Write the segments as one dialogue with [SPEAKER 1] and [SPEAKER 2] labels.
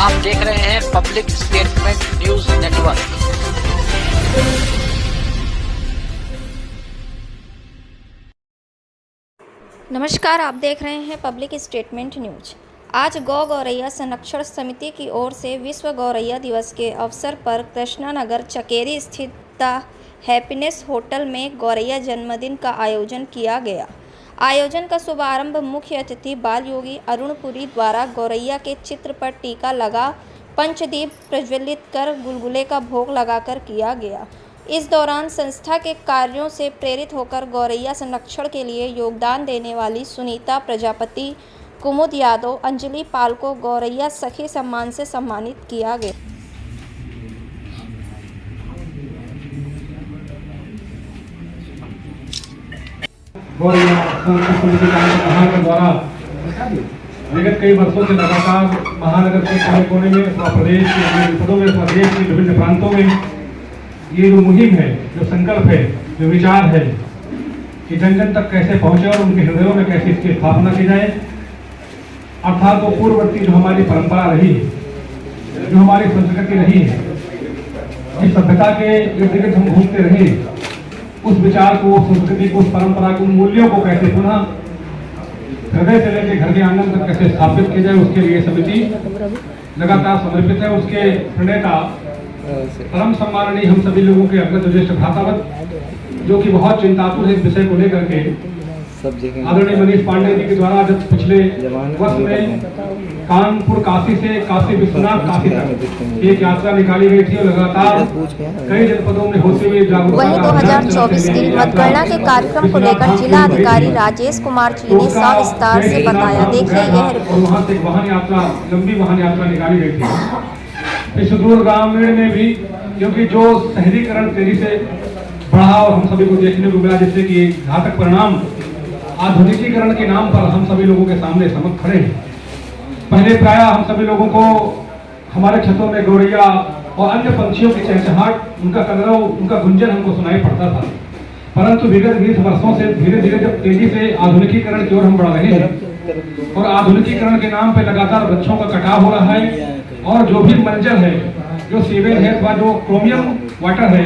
[SPEAKER 1] आप देख रहे हैं पब्लिक स्टेटमेंट न्यूज नेटवर्क।
[SPEAKER 2] नमस्कार, आप देख रहे हैं पब्लिक स्टेटमेंट न्यूज। आज गौ गौरैया संरक्षण समिति की ओर से विश्व गौरैया दिवस के अवसर पर कृष्णानगर चकेरी स्थित द हैप्पीनेस होटल में गौरैया जन्मदिन का आयोजन किया गया। आयोजन का शुभारंभ मुख्य अतिथि बाल योगी अरुणपुरी द्वारा गौरैया के चित्र पर टीका लगा पंचदीप प्रज्वलित कर गुलगुले का भोग लगाकर किया गया। इस दौरान संस्था के कार्यों से प्रेरित होकर गौरैया संरक्षण के लिए योगदान देने वाली सुनीता प्रजापति, कुमुद यादव, अंजलि पाल को गौरैया सखी सम्मान से सम्मानित किया गया।
[SPEAKER 3] गौरैया समिति के द्वारा विगत कई वर्षों से लगातार महानगर के कोने कोने में अथवा प्रदेश के जनपदों में अथवा देश के विभिन्न प्रांतों में ये जो मुहिम है, जो संकल्प है, जो विचार है कि जन जन तक कैसे पहुंचे और उनके हृदयों में कैसे इसकी स्थापना की जाए, अर्थात वो पूर्ववर्ती जो हमारी परंपरा रही है, जो हमारी संस्कृति रही है, इस सभ्यता के इर्द गिर्द हम घूमते रहे, उस विचार को, उस संस्कृति को, उस परंपरा को, मूल्यों को कैसे पुनः हृदय से लेकर घर के आंगन तक कैसे स्थापित किया जाए, उसके लिए समिति लगातार समर्पित है। उसके प्रणेता परम सम्माननीय हम सभी लोगों के अग्रज ज्येष्ठ भ्रातावत, जो कि बहुत चिंतातुर है इस विषय को लेकर के, आदरणीय मनीष पांडे जी के द्वारा जब पिछले वर्ष में कानपुर काशी से काशी विश्वनाथ काशी तक एक यात्रा निकाली गई थी और लगातार कई जनपदों में होते हुए जागरूकता।
[SPEAKER 2] वहीं 2024 की मतगणना के कार्यक्रम को लेकर जिला अधिकारी राजेश कुमार जी ने सविस्तार से बताया। देखिए यह रिपोर्ट।
[SPEAKER 3] वहाँ से वाहन यात्रा, लंबी वाहन यात्रा निकाली गई थी इस सुदूर ग्रामीण में भी, क्योंकि जो शहरीकरण तेजी से बढ़ा और हम सभी को देखने को मिला, जिससे कि घातक परिणाम आधुनिकीकरण के नाम पर हम सभी लोगों के सामने समक्ष खड़े हैं। पहले प्राय हम सभी लोगों को हमारे छतों में गौरैया और अन्य पंछियों की चहचहाट, उनका कलरव, उनका गुंजन हमको सुनाई पड़ता था, परंतु विगत 20 वर्षों से धीरे धीरे जब तेजी से आधुनिकीकरण की ओर हम बढ़ रहे हैं और आधुनिकीकरण के नाम पर लगातार वृक्षों का कटाव हो रहा है और जो भी मलजल है, जो सीवेज है अथवा जो क्रोमियम वाटर है,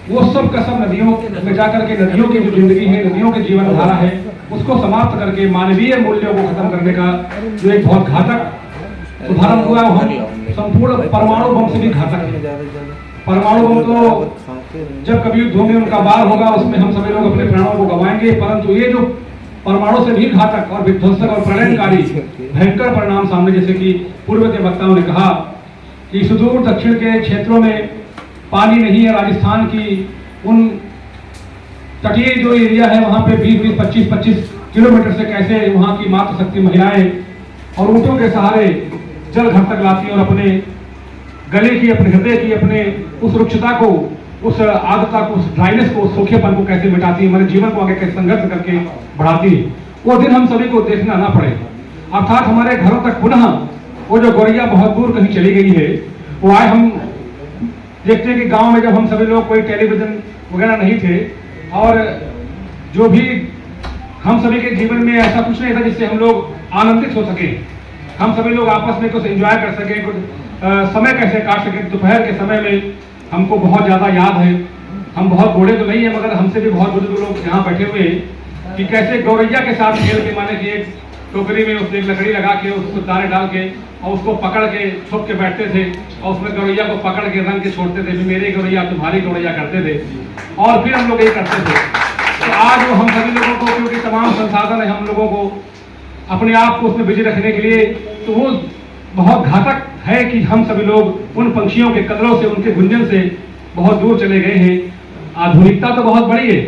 [SPEAKER 3] वो सब का सब नदियों में जाकर के नदियों की जो जिंदगी है, नदियों की जीवन धारा है, उसको समाप्त करके मानवीय मूल्यों को खत्म करने का जो एक बहुत घातक शुभारंभ हुआ, हम संपूर्ण परमाणु बम से भी घातक है। परमाणु बम तो जब कभी युद्ध में उनका वार होगा, उसमें हम सभी लोग अपने प्राणों को गंवाएंगे, परंतु ये जो परमाणु से भी घातक और विध्वंसक और प्रलयनकारी भयंकर परिणाम सामने, जैसे कि पूर्व के वक्ताओं ने कहा कि सुदूर दक्षिण के क्षेत्रों में पानी नहीं है। राजस्थान की उन तटीय जो एरिया है, वहां पे 20-20, 25-25 किलोमीटर से कैसे वहां की मातृशक्ति महिलाएं और ऊंटों के सहारे जल घर तक लाती और अपने गले की, अपने हृदय की, अपने उस रुक्षता को, उस आर्द्रता को, उस ड्राइनेस को, उस सूखेपन को कैसे मिटाती है, हमारे जीवन को आगे कैसे संघर्ष करके बढ़ाती है। वो दिन हम सभी को देखना ना पड़े, अर्थात हमारे घरों तक पुनः वो जो गौरैया बहुत दूर कहीं चली गई है, वो आज हम देखते हैं कि गांव में जब हम सभी लोग, कोई टेलीविजन वगैरह नहीं थे और जो भी हम सभी के जीवन में ऐसा कुछ नहीं था जिससे हम लोग आनंदित हो सके, हम सभी लोग आपस में कुछ एंजॉय कर सके, कुछ समय कैसे काट सके। दोपहर के समय में हमको बहुत ज्यादा याद है, हम बहुत बूढ़े तो नहीं है मगर हमसे भी बहुत बुजुर्ग लोग यहाँ बैठे हुए हैं, कि कैसे गौरैया के साथ खेल के, माने कि एक टोकरी में उसमें एक लकड़ी लगा के उसको दाने डाल के और उसको पकड़ के छुप के बैठते थे और उसमें गौरैया को पकड़ के रंग के छोड़ते थे, फिर मेरी गौरैया तुम्हारी गौरैया करते थे और फिर हम लोग ये करते थे। तो आज वो हम सभी लोगों को, क्योंकि तमाम संसाधन है हम लोगों को अपने आप को उसमें बिजी रखने के लिए, तो वो बहुत घातक है कि हम सभी लोग उन पंछियों के कलरों से, उनके गुंजन से बहुत दूर चले गए हैं। आधुनिकता तो बहुत बड़ी है,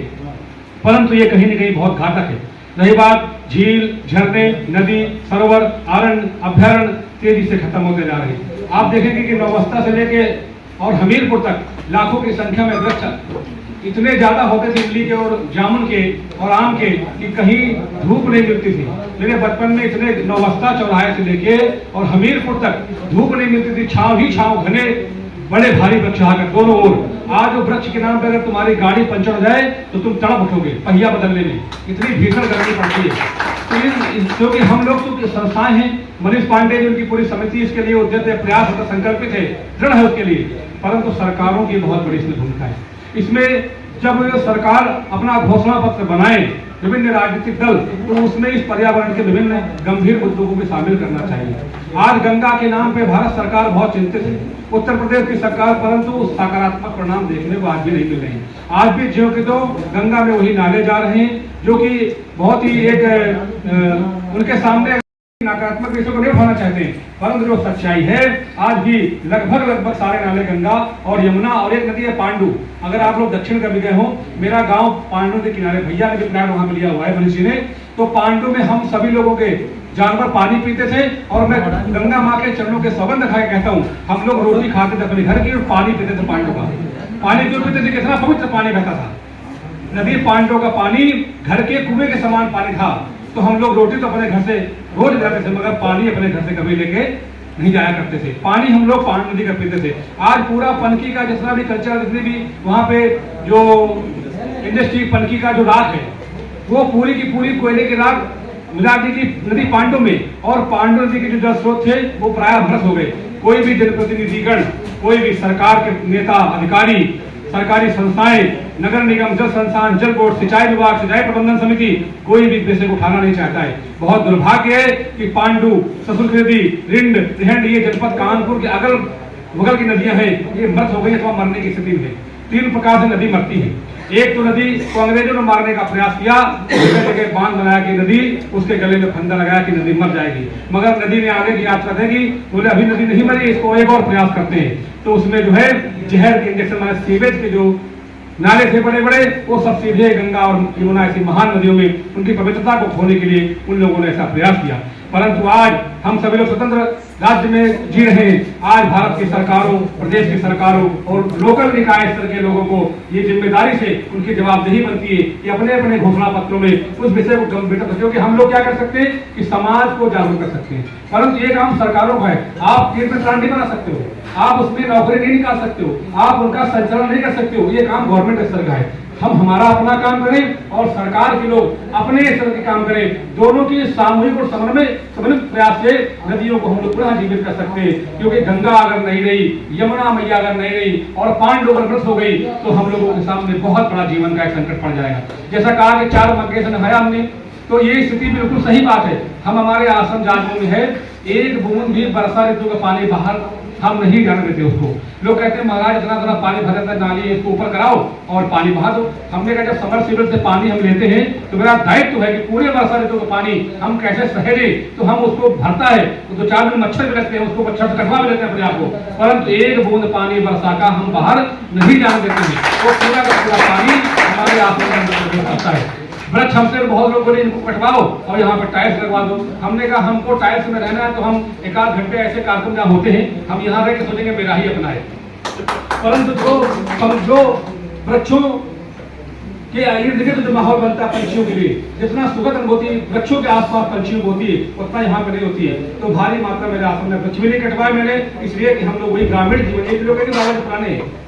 [SPEAKER 3] परंतु ये कहीं न कहीं बहुत घातक है। रही बात झील, झरने, नदी, सरोवर, अरण्य, अभ्यारण्य तेजी से खत्म होते जा रहे हैं। आप देखेंगे कि नौबस्ता से लेके और हमीरपुर तक लाखों की संख्या में वृक्ष इतने ज्यादा होते थे, इमली के और जामुन के और आम के, कि कहीं धूप नहीं मिलती थी। मेरे बचपन में इतने नौबस्ता चौराहे से लेके और हमीरपुर तक धूप नहीं मिलती थी, छांव ही छांव, घने बड़े भारी वृक्ष आकर दोनों ओर। आज वो वृक्ष के नाम पर अगर तुम्हारी गाड़ी पंचर हो जाए तो तुम तड़प उठोगे पहिया बदलने में, इतनी भीषण गर्मी पड़ती है। तो क्योंकि हम लोग तो संस्थाएं हैं, मनीष पांडे जी उनकी पूरी समिति इसके लिए उद्यत है, प्रयास होता, संकल्पित है, दृढ़ है उसके लिए, परंतु सरकारों की बहुत बड़ी इसमें भूमिका है। इसमें जब सरकार अपना घोषणा पत्र बनाए विभिन्न राजनीतिक दल, तो उसमें इस पर्यावरण के विभिन्न गंभीर मुद्दों को भी शामिल करना चाहिए। आज गंगा के नाम पे भारत सरकार बहुत चिंतित है, उत्तर प्रदेश की सरकार, परंतु सकारात्मक परिणाम देखने को आज भी नहीं मिल रहे हैं। आज भी ज्यों के तो गंगा में वही नाले जा रहे हैं जो कि बहुत ही एक उनके सामने नकारात्मक विषयों को नहीं उठाना चाहते हैं, परंतु जो सच्चाई है आज भी लगभग सारे नाले गंगा और यमुना और एक नदी है पांडु। अगर आप लोग दक्षिण कभी गए हो, मेरा गांव पांडु के किनारे, भैया ने भी प्लाट वहां लिया हुआ है मनीष जी ने, तो पांडु में हम सभी लोगों के जानवर पानी पीते थे, और मैं गंगा माँ के चरणों के सौगंध खाए कहता हूँ, हम लोग रोटी खाते थे अपने घर की और पानी पीते थे पांडु का। पानी क्यों पीते थे? कितना पवित्र पानी बहता था। नदी पांडु का पानी घर के कुएं के समान पानी था, तो हम लोग रोटी तो अपने घर से रोज जाते थे, मगर पानी अपने घर से कभी लेके नहीं जाया करते थे। पानी हम लोग पांडु नदी का पीते थे। आज पूरा पनकी का जितना भी कल्चर, जितनी भी वहाँ पे जो इंडस्ट्री पनकी का जो राख है, वो पूरी की पूरी कोयले की राख मिला दी की नदी पांडु में, और पांडु नदी के जो जल स्रोत थे वो प्राय भ्रष्ट हो गए। कोई भी जनप्रतिनिधिगण, कोई भी सरकार के नेता अधिकारी, सरकारी संस्थाएं, नगर निगम, जल संस्थान, जल बोर्ड, सिंचाई विभाग, सिंचाई प्रबंधन समिति, कोई भी विषय को उठाना नहीं चाहता है। बहुत दुर्भाग्य है कि पांडु, ससुरखेदी, रिंड, त्रिहंड, ये जनपद कानपुर के अगल बगल की नदियां हैं, ये मृत हो गई अथवा मरने की स्थिति में है। 3 प्रकार से नदी मरती है। एक तो नदी को अंग्रेजों ने मारने का प्रयास किया, जगह बांध बनाया कि नदी, उसके गले में फंदा लगाया कि नदी मर जाएगी, मगर नदी ने आगे की यात्रा देगी, बोले अभी नदी नहीं मरी, इसको एक और प्रयास करते हैं। तो उसमें जो है जहर के इंजेक्शन, माने सीवेज के जो नाले थे बड़े बड़े, वो सब सीधे गंगा और यमुना ऐसी महान नदियों में उनकी पवित्रता को खोने के लिए उन लोगों ने ऐसा प्रयास किया। परंतु आज हम सभी लोग स्वतंत्र राज्य में जी रहे हैं। आज भारत की सरकारों, प्रदेश की सरकारों और लोकल निकाय स्तर के लोगों को ये जिम्मेदारी से उनकी जवाबदेही बनती है कि अपने अपने घोषणा पत्रों में उस विषय को गंभीरता, क्योंकि हम लोग क्या कर सकते हैं कि समाज को जागरूक कर सकते हैं, परंतु ये काम सरकारों का है। आप केंद्र प्लान नहीं बना सकते हो, आप उसमें नौकरी नहीं निकाल सकते हो, आप उनका संचालन नहीं कर सकते हो, ये काम गवर्नमेंट स्तर का है। हम हमारा अपना काम करें और सरकार के लोग अपने स्तर के काम करें, दोनों की सामूहिक और समन्वित प्रयास से नदियों को हम लोग पुनः जीवित कर सकते हैं। क्योंकि गंगा अगर नहीं रही, यमुना मैया अगर नहीं रही और पांडु अगर नष्ट हो गई, तो हम लोगों के सामने बहुत बड़ा जीवन का एक संकट पड़ जाएगा। जैसा कहा कि 4 मग्गे से नहाया हमने, तो ये स्थिति बिल्कुल सही बात है। हम हमारे आश्रम जागरूक में है, एक बूंद भी वर्षा ऋतु का पानी बाहर हम नहीं जाने देते उसको। लोग कहते हैं महाराज इतना पानी भर जाता है, नाली इसको ऊपर कराओ और पानी बहा दो। हमने कहा जब समरसीबल से पानी हम लेते हैं तो मेरा दायित्व है कि पूरे वर्षा ऋतु का पानी हम कैसे सहेजे, तो हम उसको भरता है तो 2-4 दिन मच्छर भी लगते हैं, उसको मच्छर से कटवा भी लेते हैं अपने आप को, परंतु एक बूंद पानी वर्षा का हम बाहर नहीं जाने देते हैं। वो पूरा का पूरा पानी हमारे आश्रम के अंदर आता है। वृक्ष हमसे बहुत लोग बोले इनको कटवाओ और यहाँ पर टाइल्स लगवा दो। हमने कहा हमको टाइल्स में रहना है तो हम 1-8 घंटे ऐसे कार्यक्रम जहाँ होते हैं, हम यहाँ रह के सोचेंगे मेरा ही अपना है। परंतु जो वृक्षों के इर्द गिर्द जो माहौल बनता है पंछियों के लिए, जितना सुखद अनुभूति वृक्षों के आसपास पंछियों को होती है, उतना यहाँ पर नहीं होती है। तो भारी मात्रा मेरे आश्रम में वृक्ष भी नहीं कटवाए मैंने, इसलिए कि हम लोग वही ग्रामीण जीवन, एक लोग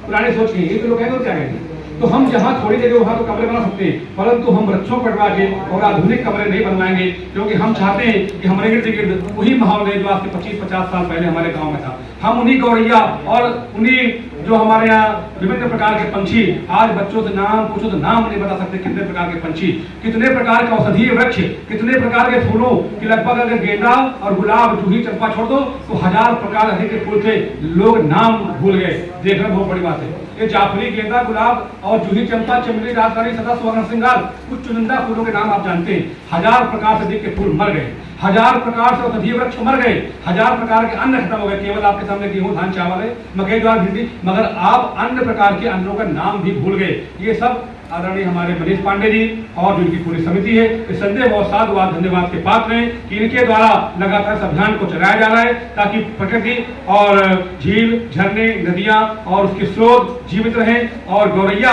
[SPEAKER 3] पुराने सोच के एक लोग कहेंगे क्या कहेंगे, तो हम जहाँ थोड़ी जगह वहाँ तो कमरे बना सकते हैं, परंतु हम वृक्षों कटवा के और आधुनिक कमरे नहीं बनवाएंगे, क्योंकि हम चाहते हैं कि हमारे इर्द गिर्द वही माहौल है जो आज से 25-50 साल पहले हमारे गांव में था। हम उन्हीं गौरैया और उन्हीं जो हमारे यहाँ विभिन्न प्रकार के पंछी, आज बच्चों से नाम पूछो तो नाम नहीं बता सकते, कितने प्रकार के पंछी, कितने प्रकार के औषधीय वृक्ष, कितने प्रकार के फूलों की, लगभग अगर गेंदा और गुलाब, जूही, चंपा छोड़ दो तो 1000 प्रकार अधिक के फूल थे, लोग नाम भूल गए। देखना बहुत बड़ी बात है। ये जाफरी, गेंदा, गुलाब और जूही, चंपा, चमेली, रातरानी, सदा, सुवर्ण श्रृंगार, कुछ चुनिंदा फूलों के नाम आप जानते हैं। 1000 प्रकार से अधिक के फूल मर गए, 1000 प्रकार से औषधीय वृक्ष मर गए, 1000 प्रकार के अन्न खत्म हो गए। केवल आपके सामने गेहूं, धान, चावल है, मकई, ज्वार, भिंडी, मगर आप अन्य प्रकार के अन्नों का नाम भी भूल गए। ये सब आदरणीय हमारे मनीष पांडे जी और जिनकी पूरी समिति है, इस संदेह और साधुवाद धन्यवाद के पात्र हैं कि इनके द्वारा लगातार इस अभियान को चलाया जा रहा है, ताकि प्रकृति और झील, झरने, नदियां और उसके स्रोत जीवित रहें और गौरैया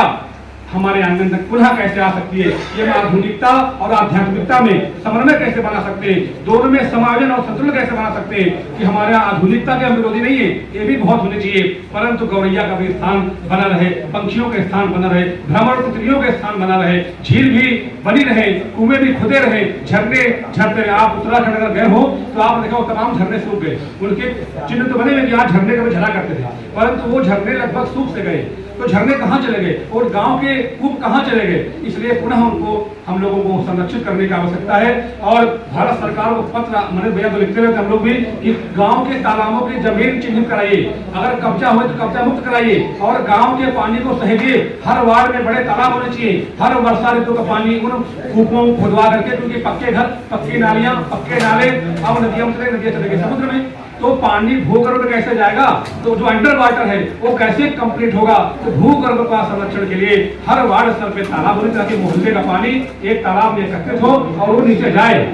[SPEAKER 3] हमारे आंगन तक पुनः कैसे आ सकती है, ये हम आधुनिकता और आध्यात्मिकता में समन्वय कैसे बना सकते हैं, दोनों में समायोजन और संतुलन कैसे बना सकते हैं कि हमारा आधुनिकता के हम विरोधी नहीं है, ये भी बहुत होने चाहिए, परंतु गौरैया का भी स्थान बना रहे, पंछियों के स्थान बना रहे, भ्रमण तितलियों के स्थान बना रहे, झील भी बनी रहे, कुएं भी खुदे रहे, झरने झरते रहे। आप उत्तराखंड अगर गए हो तो आप देखो तमाम झरने सूख गए, उनके चिन्ह तो बने हुए कि यहाँ झरने कभी झरा करते थे, परंतु वो झरने लगभग सूख से गए, तो झरने कहाँ चले गए और गांव के कूप कहाँ चले गए। इसलिए पुनः उनको हम लोगों को संरक्षित करने की आवश्यकता है और भारत सरकार को पत्र मैंने भैया तो लिखते रहते हम लोग भी कि गांव के तालाबों की जमीन चिन्हित कराइए, अगर कब्जा हो तो कब्जा मुक्त कराइए और गांव के पानी को सहेजिए। हर वार्ड में बड़े तालाब होने चाहिए, हर वर्षा ऋतु का पानी उन कूपों खुदवा करके, क्योंकि पक्के घर, पक्की नालियां, पक्के नाले, अब नदियां चलेगी समुद्र में, तो पानी भूगर्भ में कैसे जाएगा, तो जो अंडर वाटर है वो कैसे कंप्लीट होगा। तो भूगर्भ का संरक्षण के लिए हर वार्ड स्तर पे तालाब होने, ताकि मोहल्ले का पानी एक तालाब में एकत्रित हो और वो नीचे जाए,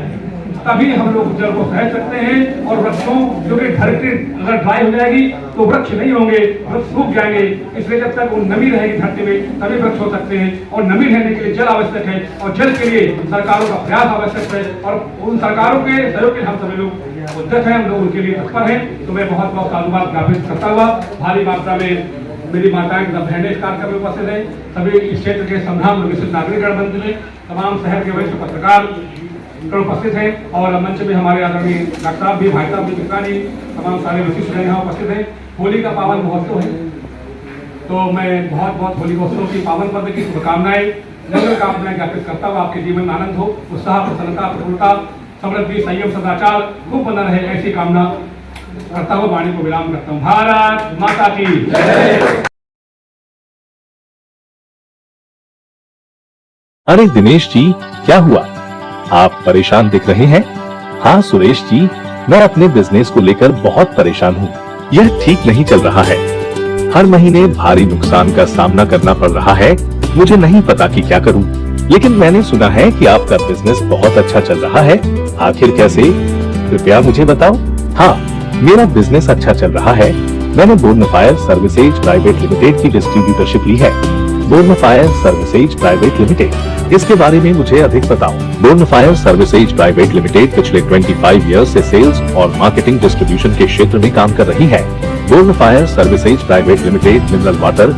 [SPEAKER 3] तभी हम लोग जल को सहेज सकते हैं। और वृक्षों, क्योंकि धरती अगर ड्राई हो जाएगी तो वृक्ष नहीं होंगे, वृक्ष सूख जाएंगे, इसलिए जब तक वो नमी रहेगी धरती में तभी वृक्ष हो सकते हैं। और नमी रहने के लिए जल आवश्यक है और जल के लिए सरकारों का प्रयास आवश्यक है और उन सरकारों के सहयोग के हम सभी लोग उद्यत हैं, हम लोग उनके लिए तत्पर हैं। तो मैं बहुत बहुत साधुवाद ज्ञापित करता हुआ भारी मात्रा में मेरी माताएं तथा बहनें इस कार्यक्रम में उपस्थित है, सभी इस क्षेत्र के संभ्राम विशिष्ट नागरिकगण बंधु हैं, तमाम शहर के वरिष्ठ पत्रकार उपस्थित हैं और मंच में हमारे आदरणीय डॉक्टर साहब भी, भाई साहब भी, किसानी, तमाम सारे वरिष्ठ यहाँ उपस्थित हैं। होली का पावन महोत्सव है, तो मैं बहुत बहुत होली महोत्सव की पावन पर्व की शुभकामनाएं नगर कामनाएं ज्ञापित करता हूँ। आपके जीवन में आनंद हो, उत्साह, प्रसन्नता, प्रफुल्लता, समृद्धि, संयम, सदाचार खूब बना रहे, ऐसी कामना करता हूँ। वाणी को विराम करता हूँ। भारत माता की जय।
[SPEAKER 4] अरे दिनेश जी, क्या हुआ? आप परेशान दिख रहे हैं। हाँ सुरेश जी, मैं अपने बिजनेस को लेकर बहुत परेशान हूँ। यह ठीक नहीं चल रहा है, हर महीने भारी नुकसान का सामना करना पड़ रहा है। मुझे नहीं पता कि क्या करूँ, लेकिन मैंने सुना है कि आपका बिजनेस बहुत अच्छा चल रहा है। आखिर कैसे, कृपया मुझे बताओ। हाँ, मेरा बिजनेस अच्छा चल रहा है। मैंने बोर्नफायर सर्विसेज प्राइवेट लिमिटेड की डिस्ट्रीब्यूटरशिप ली है। बोर्नफायर सर्विसेज प्राइवेट लिमिटेड, इसके बारे में मुझे अधिक बताओ। बोर्नफायर सर्विसेज प्राइवेट लिमिटेड पिछले 25 ईयर्स से सेल्स और मार्केटिंग डिस्ट्रीब्यूशन के क्षेत्र में काम कर रही है। Bornfire services private limited mineral water,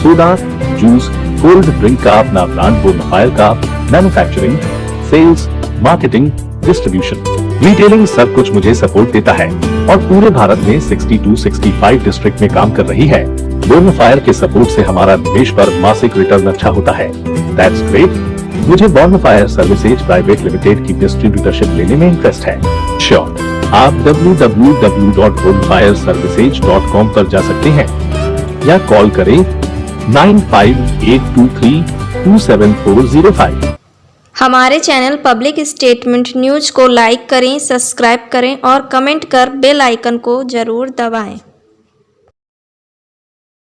[SPEAKER 4] soda, juice, cold drink का अपना ब्रांड बोर्नफायर का manufacturing, sales, marketing, distribution, retailing सब कुछ मुझे सपोर्ट देता है और पूरे भारत में 62-65 डिस्ट्रिक्ट में काम कर रही है। बोर्नफायर के सपोर्ट से हमारा निवेश पर मासिक रिटर्न अच्छा होता है। That's great. मुझे बोर्नफायर सर्विसेज प्राइवेट लिमिटेड की डिस्ट्रीब्यूटरशिप लेने में इंटरेस्ट है। श्योर, आप www.bonfireservices.com पर जा सकते हैं या कॉल करें 9582327405।
[SPEAKER 2] हमारे चैनल पब्लिक स्टेटमेंट न्यूज को लाइक करें, सब्सक्राइब करें और कमेंट कर बेल आइकन को जरूर दबाएं।